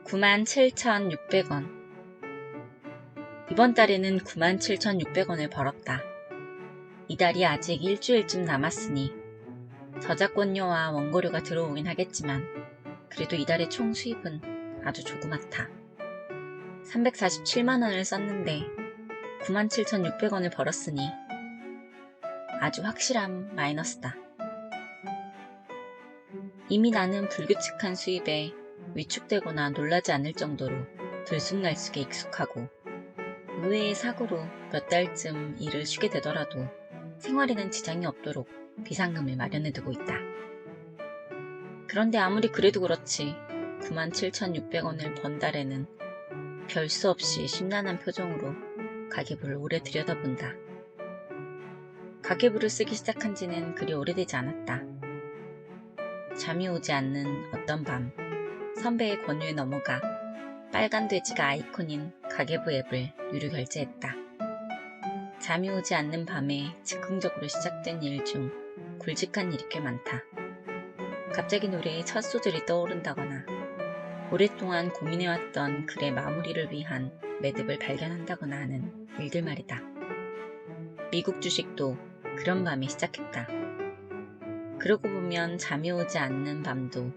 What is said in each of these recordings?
97,600원. 이번 달에는 97,600원을 벌었다. 이달이 아직 일주일쯤 남았으니 저작권료와 원고료가 들어오긴 하겠지만 그래도 이달의 총 수입은 아주 조그맣다. 347만원을 썼는데 97,600원을 벌었으니 아주 확실한 마이너스다. 이미 나는 불규칙한 수입에 위축되거나 놀라지 않을 정도로 들쑥날쑥에 익숙하고 의외의 사고로 몇 달쯤 일을 쉬게 되더라도 생활에는 지장이 없도록 비상금을 마련해두고 있다. 그런데 아무리 그래도 그렇지 97,600원을 번 달에는 별 수 없이 심란한 표정으로 가계부를 오래 들여다본다. 가계부를 쓰기 시작한 지는 그리 오래되지 않았다. 잠이 오지 않는 어떤 밤 선배의 권유에 넘어가 빨간 돼지가 아이콘인 가계부 앱을 유료 결제했다. 잠이 오지 않는 밤에 즉흥적으로 시작된 일 중 굵직한 일이 꽤 많다. 갑자기 노래의 첫 소절이 떠오른다거나 오랫동안 고민해왔던 글의 마무리를 위한 매듭을 발견한다거나 하는 일들 말이다. 미국 주식도 그런 밤이 시작했다. 그러고 보면 잠이 오지 않는 밤도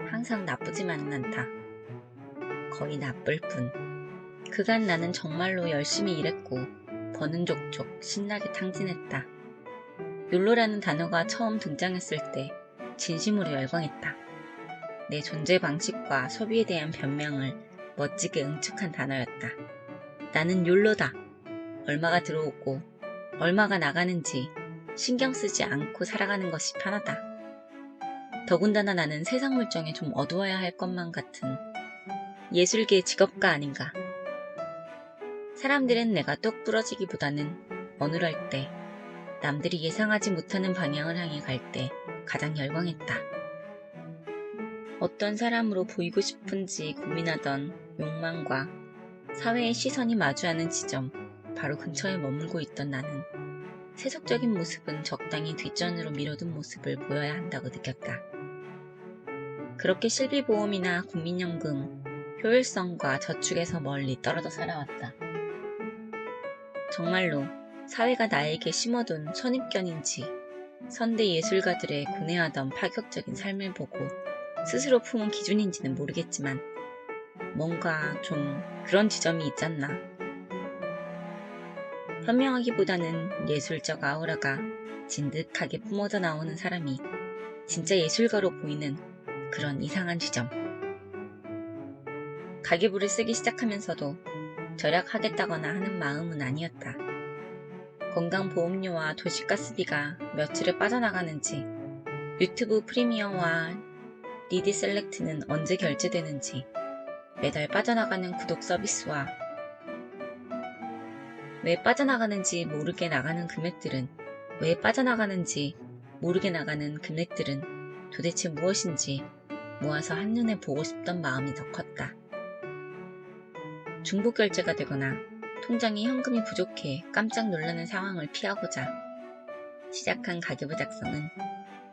항상 나쁘지만은 않다. 거의 나쁠 뿐. 그간 나는 정말로 열심히 일했고 버는 족족 신나게 탕진했다. 욜로라는 단어가 처음 등장했을 때 진심으로 열광했다. 내 존재 방식과 소비에 대한 변명을 멋지게 응축한 단어였다. 나는 욜로다. 얼마가 들어오고 얼마가 나가는지 신경 쓰지 않고 살아가는 것이 편하다. 더군다나 나는 세상 물정에 좀 어두워야 할 것만 같은 예술계의 직업가 아닌가. 사람들은 내가 똑 부러지기보다는 어눌할 때, 남들이 예상하지 못하는 방향을 향해 갈 때 가장 열광했다. 어떤 사람으로 보이고 싶은지 고민하던 욕망과 사회의 시선이 마주하는 지점, 바로 근처에 머물고 있던 나는 세속적인 모습은 적당히 뒷전으로 밀어둔 모습을 보여야 한다고 느꼈다. 그렇게 실비보험이나 국민연금, 효율성과 저축에서 멀리 떨어져 살아왔다. 정말로 사회가 나에게 심어둔 선입견인지 선대 예술가들의 고뇌하던 파격적인 삶을 보고 스스로 품은 기준인지는 모르겠지만 뭔가 좀 그런 지점이 있잖나. 현명하기보다는 예술적 아우라가 진득하게 뿜어져 나오는 사람이 진짜 예술가로 보이는 그런 이상한 지점. 가계부를 쓰기 시작하면서도 절약하겠다거나 하는 마음은 아니었다. 건강보험료와 도시가스비가 며칠에 빠져나가는지, 유튜브 프리미어와 리디 셀렉트는 언제 결제되는지, 매달 빠져나가는 구독 서비스와 왜 빠져나가는지 모르게 나가는 금액들은 왜 빠져나가는지 모르게 나가는 금액들은 도대체 무엇인지 모아서 한눈에 보고 싶던 마음이 더 컸다. 중복 결제가 되거나 통장에 현금이 부족해 깜짝 놀라는 상황을 피하고자 시작한 가계부 작성은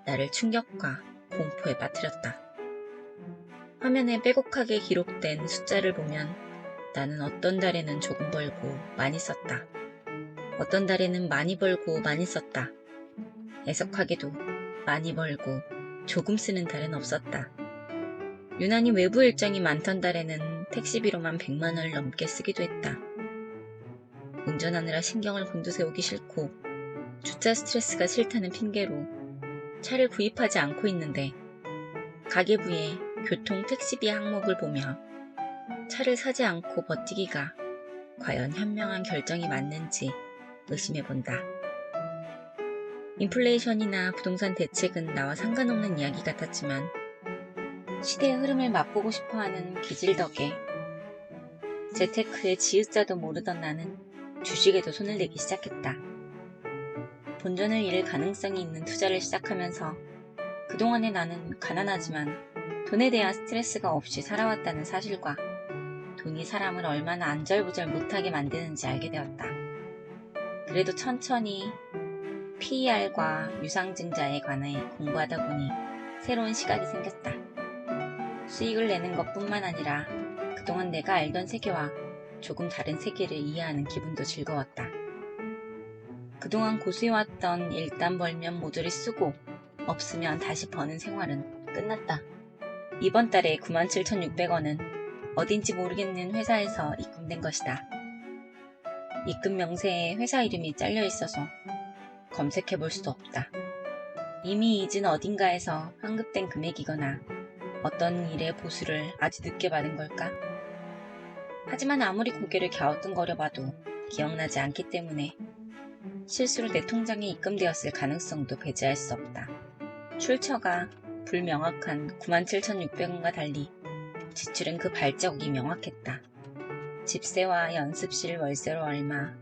나를 충격과 공포에 빠뜨렸다. 화면에 빼곡하게 기록된 숫자를 보면 나는 어떤 달에는 조금 벌고 많이 썼다. 어떤 달에는 많이 벌고 많이 썼다. 애석하게도 많이 벌고 조금 쓰는 달은 없었다. 유난히 외부 일정이 많던 달에는 택시비로만 100만원을 넘게 쓰기도 했다. 운전하느라 신경을 곤두세우기 싫고 주차 스트레스가 싫다는 핑계로 차를 구입하지 않고 있는데 가계부에 교통 택시비 항목을 보며 차를 사지 않고 버티기가 과연 현명한 결정이 맞는지 의심해본다. 인플레이션이나 부동산 대책은 나와 상관없는 이야기 같았지만 시대의 흐름을 맛보고 싶어하는 기질 덕에 재테크의 지읒자도 모르던 나는 주식에도 손을 대기 시작했다. 본전을 잃을 가능성이 있는 투자를 시작하면서 그동안의 나는 가난하지만 돈에 대한 스트레스가 없이 살아왔다는 사실과 돈이 사람을 얼마나 안절부절 못하게 만드는지 알게 되었다. 그래도 천천히 PER과 유상증자에 관해 공부하다 보니 새로운 시각이 생겼다. 수익을 내는 것뿐만 아니라 그동안 내가 알던 세계와 조금 다른 세계를 이해하는 기분도 즐거웠다. 그동안 고수해왔던 일단 벌면 모조리 쓰고 없으면 다시 버는 생활은 끝났다. 이번 달에 97,600원은 어딘지 모르겠는 회사에서 입금된 것이다. 입금 명세에 회사 이름이 잘려 있어서 검색해 볼 수도 없다. 이미 잊은 어딘가에서 환급된 금액이거나 어떤 일의 보수를 아주 늦게 받은 걸까? 하지만 아무리 고개를 갸우뚱거려봐도 기억나지 않기 때문에 실수로 내 통장에 입금되었을 가능성도 배제할 수 없다. 출처가 불명확한 97,600원과 달리 지출은 그 발자국이 명확했다. 집세와 연습실 월세로 얼마,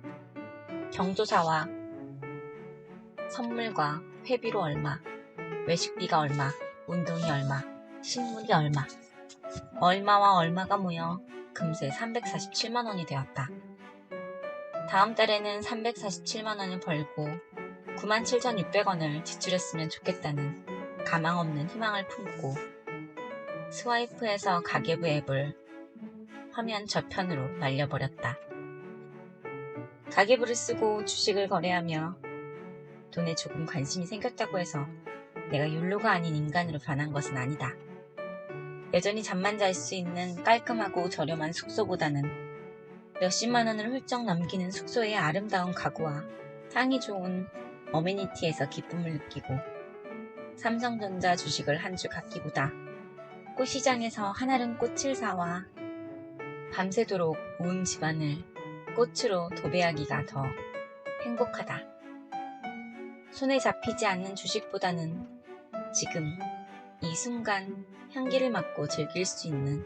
경조사와 선물과 회비로 얼마, 외식비가 얼마, 운동이 얼마, 식물이 얼마, 얼마와 얼마가 모여 금세 347만원이 되었다. 다음 달에는 347만원을 벌고 97,600원을 지출했으면 좋겠다는 가망 없는 희망을 품고 스와이프에서 가계부 앱을 화면 저편으로 날려버렸다. 가계부를 쓰고 주식을 거래하며 돈에 조금 관심이 생겼다고 해서 내가 욜로가 아닌 인간으로 변한 것은 아니다. 여전히 잠만 잘 수 있는 깔끔하고 저렴한 숙소보다는 몇십만 원을 훌쩍 넘기는 숙소의 아름다운 가구와 향이 좋은 어메니티에서 기쁨을 느끼고 삼성전자 주식을 한 주 갖기보다 꽃시장에서 한아름 꽃을 사와 밤새도록 온 집안을 꽃으로 도배하기가 더 행복하다. 손에 잡히지 않는 주식보다는 지금 이 순간 향기를 맡고 즐길 수 있는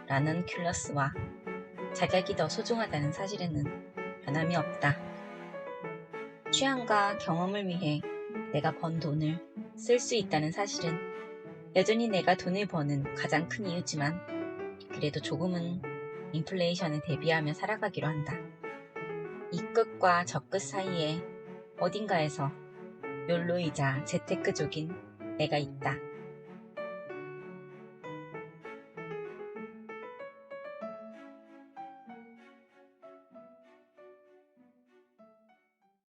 라넌큘러스와 자격이 더 소중하다는 사실에는 변함이 없다. 취향과 경험을 위해 내가 번 돈을 쓸 수 있다는 사실은 여전히 내가 돈을 버는 가장 큰 이유지만 그래도 조금은 인플레이션에 대비하며 살아가기로 한다. 이 끝과 저 끝 사이에 어딘가에서 욜로이자 재테크족인 내가 있다.